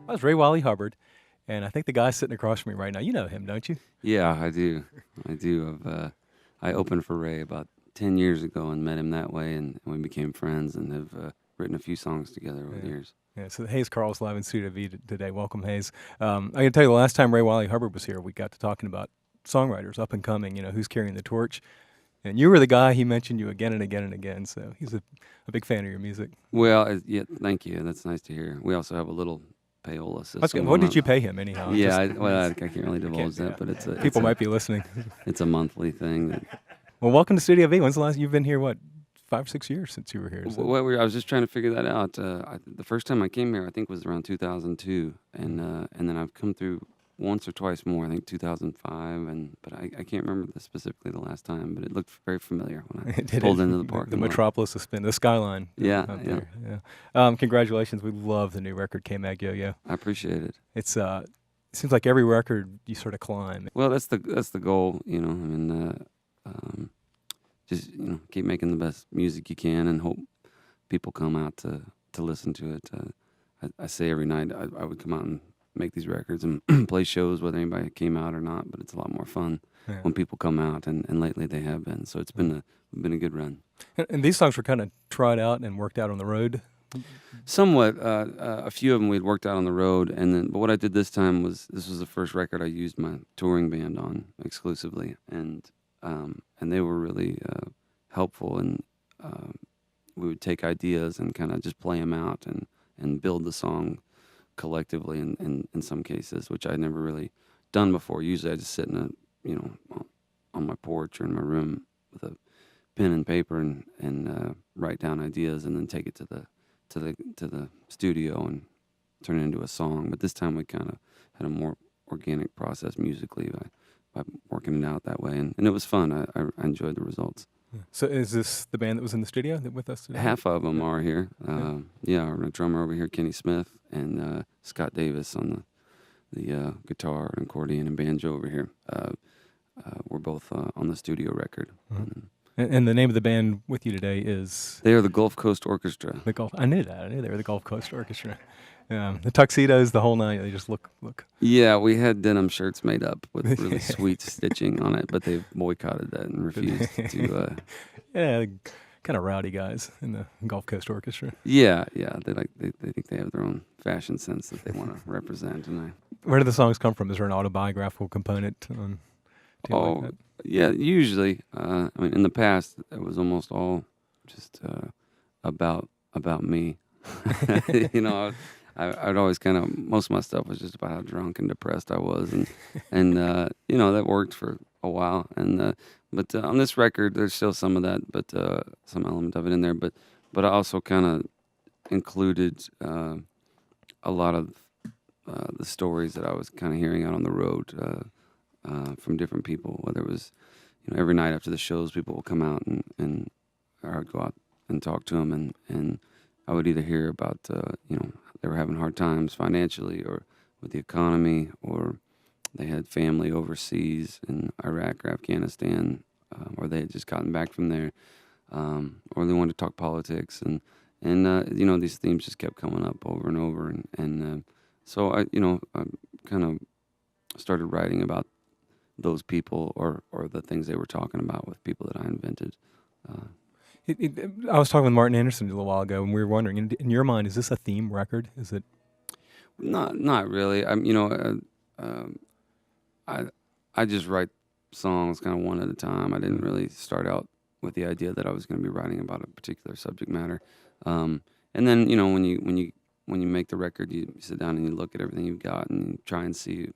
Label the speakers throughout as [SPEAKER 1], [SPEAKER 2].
[SPEAKER 1] I was Ray Wiley Hubbard, and I think the guy sitting across from me right now, you know him, don't you?
[SPEAKER 2] Yeah, I do. I do. I opened for Ray about 10 years ago and met him that way, and we became friends and have written a few songs together over the
[SPEAKER 1] Yeah.
[SPEAKER 2] years.
[SPEAKER 1] Yeah, so Hayes Carll's live in Studio V today. Welcome, Hayes. I can tell you the last time Ray Wiley Hubbard was here, we got to talking about songwriters up and coming, who's carrying the torch. And you were the guy, he mentioned you again and again and again, so he's a big fan of your music.
[SPEAKER 2] Well, yeah, thank you. That's nice to hear. We also have a little payola system.
[SPEAKER 1] What did you pay him, anyhow?
[SPEAKER 2] Yeah, I can't really divulge that, but
[SPEAKER 1] people might be listening.
[SPEAKER 2] It's a monthly thing.
[SPEAKER 1] Well, welcome to Studio V. When's the last, you've been here, what, 5 or 6 years since you were here? So.
[SPEAKER 2] Well, I was just trying to figure that out. The first time I came here, I think was around 2002, and then I've come through once or twice more. I think 2005, but I can't remember specifically the last time. But it looked very familiar when I pulled into the park.
[SPEAKER 1] The metropolis has been the skyline.
[SPEAKER 2] Yeah,
[SPEAKER 1] up there. Yeah. Congratulations! We love the new record, K-Mag Yo-Yo.
[SPEAKER 2] I appreciate it.
[SPEAKER 1] It seems like every record you sort of climb.
[SPEAKER 2] Well, that's the goal. I mean. Just keep making the best music you can and hope people come out to listen to it. I say every night I would come out and make these records and play shows whether anybody came out or not, but it's a lot more fun when people come out, and lately they have been. So it's been a good run.
[SPEAKER 1] And these songs were kind of tried out and worked out on the road?
[SPEAKER 2] Somewhat. A few of them we'd worked out on the road, but what I did this time was the first record I used my touring band on exclusively, and they were really helpful, and we would take ideas and kind of just play them out and build the song collectively in some cases, which I'd never really done before. Usually I just sit on my porch or in my room with a pen and paper and write down ideas and then take it to the studio and turn it into a song. But this time we kind of had a more organic process musically by working it out that way, and it was fun. I enjoyed the results.
[SPEAKER 1] So is this the band that was in the studio with us today?
[SPEAKER 2] Half of them are here. Our drummer over here, Kenny Smith, and Scott Davis on the guitar and accordion and banjo over here. We're both on the studio record.
[SPEAKER 1] Mm-hmm. And the name of the band with you today is?
[SPEAKER 2] They are the Gulf Coast Orchestra.
[SPEAKER 1] I knew that. I knew they were the Gulf Coast Orchestra. The tuxedos, the whole night, they just look.
[SPEAKER 2] Yeah, we had denim shirts made up with really sweet stitching on it, but they've boycotted that and refused to.
[SPEAKER 1] Yeah, kind of rowdy guys in the Gulf Coast Orchestra.
[SPEAKER 2] Yeah, they think they have their own fashion sense that they want to represent, and
[SPEAKER 1] Where do the songs come from? Is there an autobiographical component on?
[SPEAKER 2] Like that? Yeah, usually. I mean, in the past, it was almost all just about me. I'd always most of my stuff was just about how drunk and depressed I was, and that worked for a while. But on this record, there's still some of that, but some element of it in there. But I also kind of included a lot of the stories that I was kind of hearing out on the road from different people. Whether it was, every night after the shows, people would come out and or I'd go out and talk to them, and I would either hear about they were having hard times financially or with the economy, or they had family overseas in Iraq or Afghanistan, or they had just gotten back from there, or they wanted to talk politics, and these themes just kept coming up over and over, and so I kind of started writing about those people or the things they were talking about with people that I invented.
[SPEAKER 1] I was talking with Martin Anderson a little while ago, and we were wondering, in your mind, is this a theme record? Is it?
[SPEAKER 2] Not really. I just write songs kind of one at a time. I didn't really start out with the idea that I was going to be writing about a particular subject matter. And then when you make the record, you sit down and you look at everything you've got and you try and see.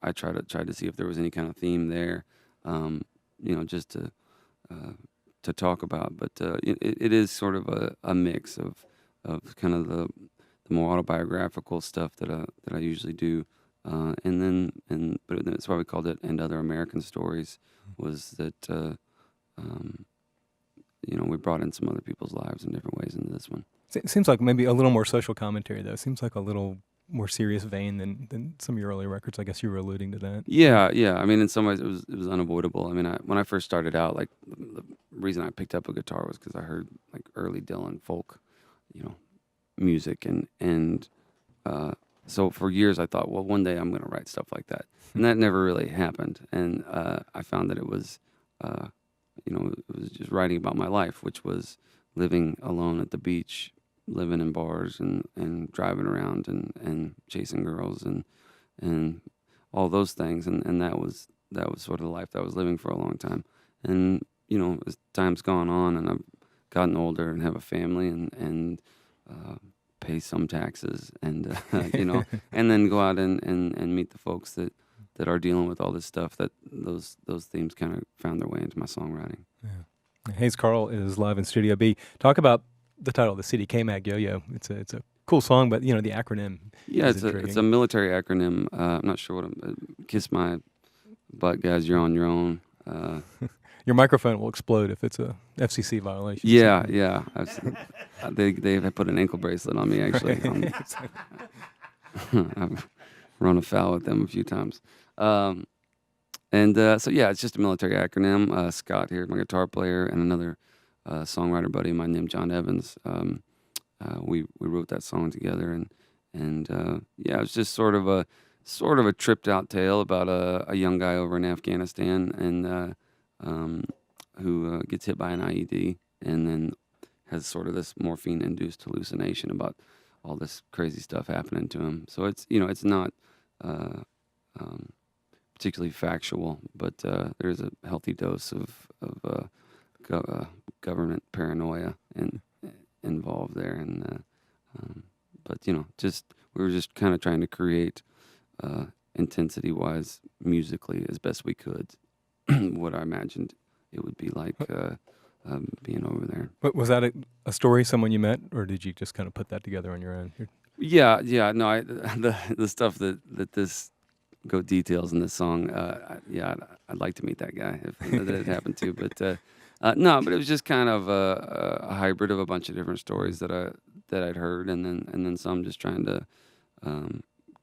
[SPEAKER 2] I tried to see if there was any kind of theme there, just to talk about. But it is sort of a mix of kind of the more autobiographical stuff that I usually do, but that's why we called it "And Other American Stories." Was that we brought in some other people's lives in different ways into this one.
[SPEAKER 1] It seems like maybe a little more social commentary, though. It seems like a little more serious vein than some of your early records. I guess you were alluding to that.
[SPEAKER 2] Yeah. I mean, in some ways, it was unavoidable. I mean, when I first started out, like the reason I picked up a guitar was because I heard like early Dylan folk, music, and so for years I thought, well, one day I'm going to write stuff like that, and that never really happened. And I found that it was, it was just writing about my life, which was living alone at the beach, living in bars and driving around and chasing girls and all those things. And that was sort of the life that I was living for a long time. And, as time's gone on and I've gotten older and have a family and pay some taxes and, and then go out and meet the folks that are dealing with all this stuff, that those themes kind of found their way into my songwriting.
[SPEAKER 1] Yeah. Hayes Carll is live in Studio B. Talk about the title of the CD, K-Mag Yo-Yo. It's a cool song, but the acronym.
[SPEAKER 2] Yeah,
[SPEAKER 1] is
[SPEAKER 2] it's a military acronym. I'm not sure what kiss my butt, guys. You're on your own.
[SPEAKER 1] Your microphone will explode if it's a FCC violation.
[SPEAKER 2] Yeah. They've put an ankle bracelet on me actually.
[SPEAKER 1] Right.
[SPEAKER 2] I've run afoul with them a few times. So yeah, it's just a military acronym. Scott here, my guitar player, and another songwriter buddy of mine named John Evans. We wrote that song together, and yeah, it was just sort of a tripped out tale about a young guy over in Afghanistan and who gets hit by an IED and then has sort of this morphine induced hallucination about all this crazy stuff happening to him. So it's it's not particularly factual, but there's a healthy dose of government paranoia involved there, and but we were just kind of trying to create intensity-wise, musically, as best we could, what I imagined it would be like being over there.
[SPEAKER 1] But was that a story, someone you met, or did you just kind of put that together on your own?
[SPEAKER 2] Yeah. No, the stuff that this go details in this song. I'd like to meet that guy if that had happened to. But no, but it was just kind of a hybrid of a bunch of different stories that I'd heard, and then some just trying to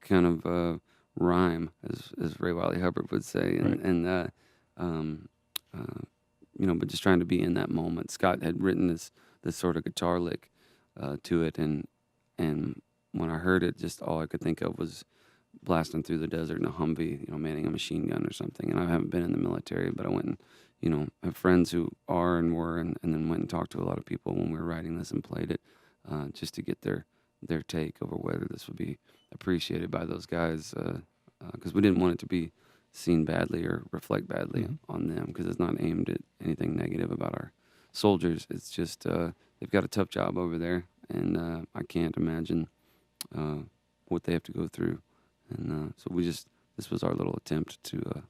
[SPEAKER 2] kind of rhyme, as Ray Wiley Hubbard would say,
[SPEAKER 1] Right.
[SPEAKER 2] but just trying to be in that moment. Scott had written this sort of guitar lick to it, and when I heard it, just all I could think of was blasting through the desert in a Humvee, manning a machine gun or something. And I haven't been in the military, but I went and, have friends who are and were, and then went and talked to a lot of people when we were writing this and played it, just to get their take over whether this would be appreciated by those guys, because we didn't want it to be seen badly or reflect badly on them, because it's not aimed at anything negative about our soldiers. It's just they've got a tough job over there, and I can't imagine what they have to go through. And so this was our little attempt to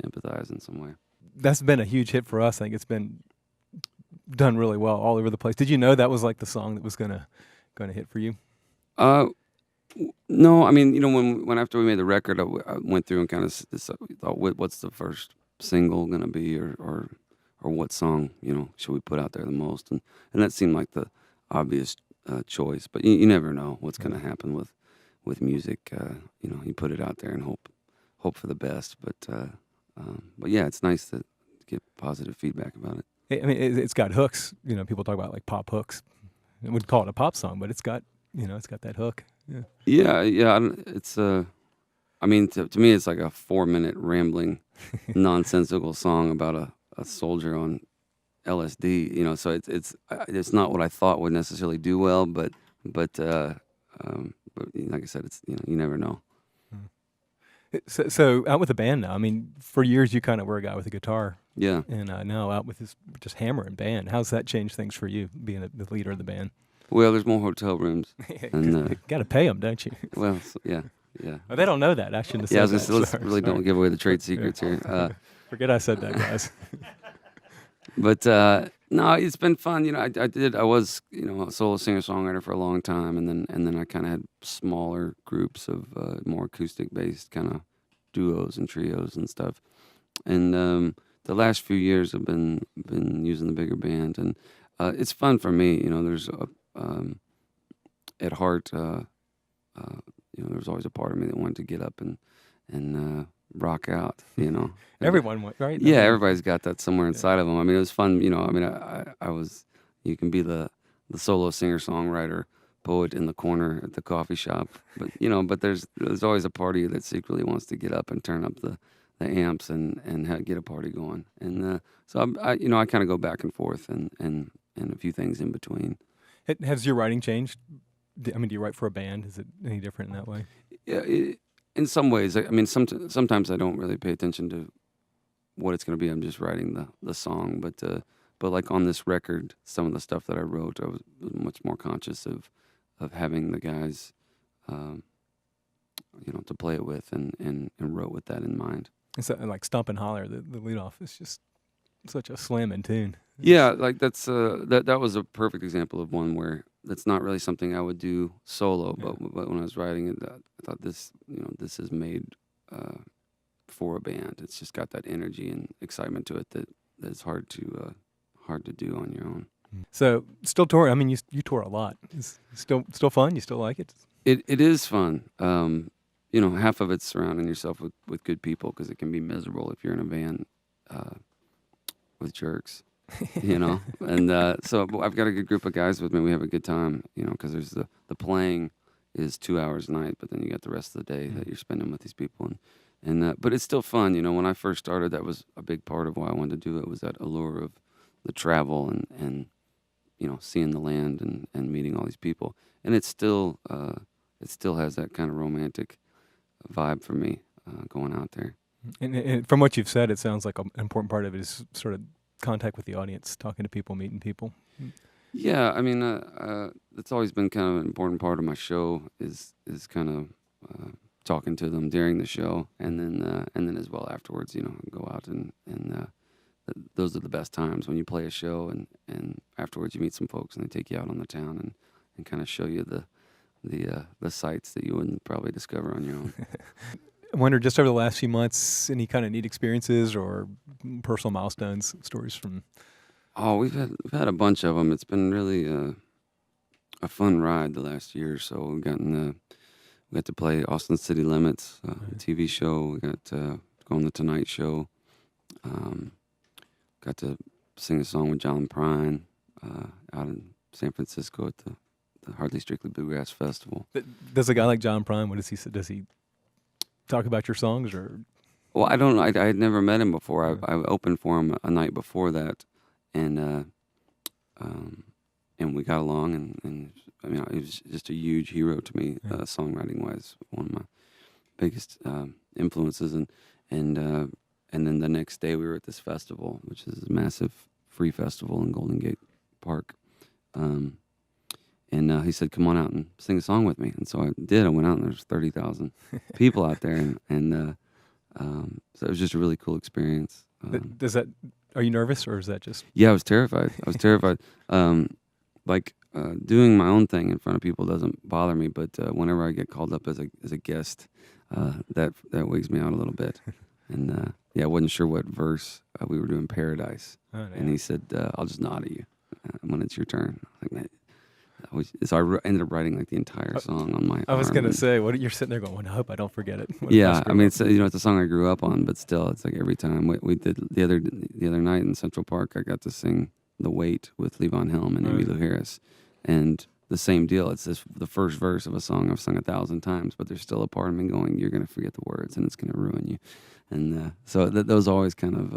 [SPEAKER 2] empathize in some way.
[SPEAKER 1] That's been a huge hit for us. I think it's been done really well all over the place. Did you know that was like the song that was gonna hit for you?
[SPEAKER 2] No, I mean, when after we made the record, I went through and kind of thought, what's the first single gonna be, or what song should we put out there the most, and that seemed like the obvious choice. But you never know what's gonna happen with music. You put it out there and hope for the best. But yeah, it's nice to get positive feedback about it.
[SPEAKER 1] I mean, it's got hooks. People talk about like pop hooks. I wouldn't call it a pop song, but it's got that hook. Yeah.
[SPEAKER 2] Yeah. It's I mean, to me, it's like a 4-minute rambling, nonsensical song about a soldier on LSD. So it's not what I thought would necessarily do well, but like I said, it's you never know.
[SPEAKER 1] So out with the band now. I mean, for years you kind of were a guy with a guitar.
[SPEAKER 2] Yeah.
[SPEAKER 1] And now out with this just hammer and band. How's that changed things for you, being the leader of the band?
[SPEAKER 2] Well, there's more hotel rooms. And
[SPEAKER 1] you got to pay them, don't you?
[SPEAKER 2] Well, yeah.
[SPEAKER 1] Oh, they don't know that. I shouldn't have said
[SPEAKER 2] that.
[SPEAKER 1] Let's
[SPEAKER 2] really
[SPEAKER 1] sorry.
[SPEAKER 2] Don't give away the trade secrets here.
[SPEAKER 1] Forget I said that, guys.
[SPEAKER 2] But no, it's been fun. I was a solo singer-songwriter for a long time, and then I kind of had smaller groups of more acoustic-based kind of duos and trios and stuff. And the last few years I've been using the bigger band, and it's fun for me. There's at heart, there's always a part of me that wanted to get up and rock out.
[SPEAKER 1] Everyone went, right?
[SPEAKER 2] Yeah, everybody's got that somewhere inside of them. I mean, it was fun. I was. You can be the solo singer-songwriter poet in the corner at the coffee shop. But but there's always a party that secretly wants to get up and turn up the amps and get a party going. And so I kind of go back and forth and a few things in between.
[SPEAKER 1] Has your writing changed? I mean, do you write for a band? Is it any different in that way?
[SPEAKER 2] Yeah, in some ways. I mean, sometimes I don't really pay attention to what it's going to be. I'm just writing the song. But like on this record, some of the stuff that I wrote, I was much more conscious of having the guys, to play it with, and wrote with that in mind.
[SPEAKER 1] It's like Stomp and Holler, the lead off is just such a slamming tune.
[SPEAKER 2] Yeah, like that's that was a perfect example of one where that's not really something I would do solo,
[SPEAKER 1] Yeah.
[SPEAKER 2] but when I was writing it, I thought this is made for a band. It's just got that energy and excitement to it that's hard to do on your own.
[SPEAKER 1] So still touring. I mean, you tour a lot. It's still fun. You still like it?
[SPEAKER 2] It is fun. Half of it's surrounding yourself with good people, because it can be miserable if you're in a van with jerks. And so I've got a good group of guys with me. We have a good time, because there's the playing is 2 hours a night, but then you got the rest of the day that you're spending with these people. And but it's still fun. When I first started, that was a big part of why I wanted to do it, was that allure of the travel and seeing the land and meeting all these people. And it still has that kind of romantic vibe for me, going out there.
[SPEAKER 1] And from what you've said, it sounds like an important part of it is sort of contact with the audience, talking to people, meeting people.
[SPEAKER 2] Yeah, I mean, it's always been kind of an important part of my show is kind of talking to them during the show, and then as well afterwards. Go out and those are the best times when you play a show, and afterwards you meet some folks and they take you out on the town and kind of show you the sights that you wouldn't probably discover on your own.
[SPEAKER 1] I wonder, just over the last few months, any kind of neat experiences or personal milestones, stories from?
[SPEAKER 2] Oh, we've had a bunch of them. It's been really a fun ride the last year or so. We got to play Austin City Limits, a TV show. We got to go on the Tonight Show. Got to sing a song with John Prine out in San Francisco at the Hardly Strictly Bluegrass Festival.
[SPEAKER 1] Does a guy like John Prine, what does he say? Does he talk about your songs, or?
[SPEAKER 2] Well, I don't know. I had never met him before. I opened for him a night before that, and we got along, and I mean, he was just a huge hero to me, songwriting wise. One of my biggest influences, and then the next day we were at this festival, which is a massive free festival in Golden Gate Park. And he said, "Come on out and sing a song with me." And so I did. I went out, and there's 30,000 people out there, and so it was just a really cool experience.
[SPEAKER 1] Are you nervous, or is that just?
[SPEAKER 2] Yeah, I was terrified. Doing my own thing in front of people doesn't bother me, but whenever I get called up as a guest, that wigs me out a little bit. And I wasn't sure what verse we were doing. Paradise, and he said, "I'll just nod at you when it's your turn." Like, man. So I ended up writing like the entire song on my.
[SPEAKER 1] I was
[SPEAKER 2] arm,
[SPEAKER 1] gonna say, what you're sitting there going, well, I hope I don't forget it.
[SPEAKER 2] Yeah, I mean, it's it's a song I grew up on, but still, it's like every time we did the other night in Central Park, I got to sing "The Weight" with Levon Helm and Emmylou Harris, and the same deal. It's the first verse of a song I've sung 1,000 times, but there's still a part of me going, "You're gonna forget the words, and it's gonna ruin you," and so those always kind of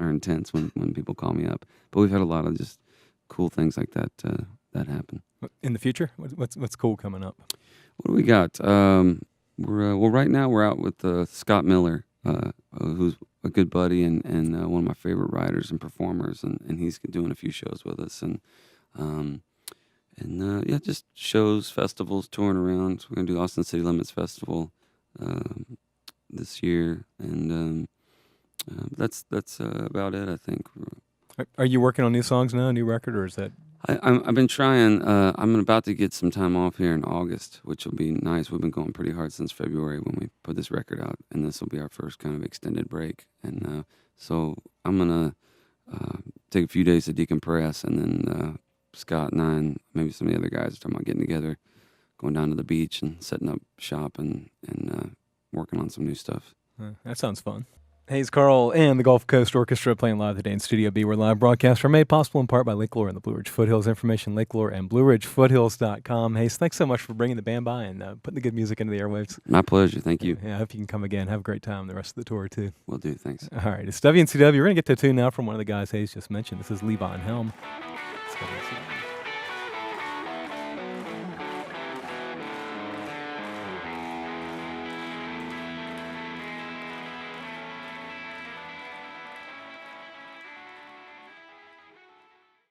[SPEAKER 2] are intense when people call me up. But we've had a lot of just cool things like that happen.
[SPEAKER 1] In the future, what's cool coming up?
[SPEAKER 2] What do we got? Right now we're out with Scott Miller, who's a good buddy and one of my favorite writers and performers, and he's doing a few shows with us, and just shows, festivals, touring around. So we're gonna do Austin City Limits Festival this year, and that's about it, I think.
[SPEAKER 1] Are you working on new songs now, a new record, or is that?
[SPEAKER 2] I've been trying. I'm about to get some time off here in August, which will be nice. We've been going pretty hard since February when we put this record out, and this will be our first kind of extended break. And so I'm gonna take a few days to decompress, and then Scott and I, and maybe some of the other guys, are talking about getting together, going down to the beach and setting up shop and working on some new stuff.
[SPEAKER 1] That sounds fun. Hayes, Carl, and the Gulf Coast Orchestra playing live today in Studio B. We're live broadcasts are made possible in part by Lake Lore and the Blue Ridge Foothills. Information, Lake Lore and BlueRidgeFoothills.com. Hayes, thanks so much for bringing the band by and putting the good music into the airwaves.
[SPEAKER 2] My pleasure. Thank you.
[SPEAKER 1] Yeah, I hope you can come again. Have a great time the rest of the tour, too.
[SPEAKER 2] Will do. Thanks.
[SPEAKER 1] All right, it's WNCW. We're going to get to a tune now from one of the guys Hayes just mentioned. This is Levon Helm. It's WNCW.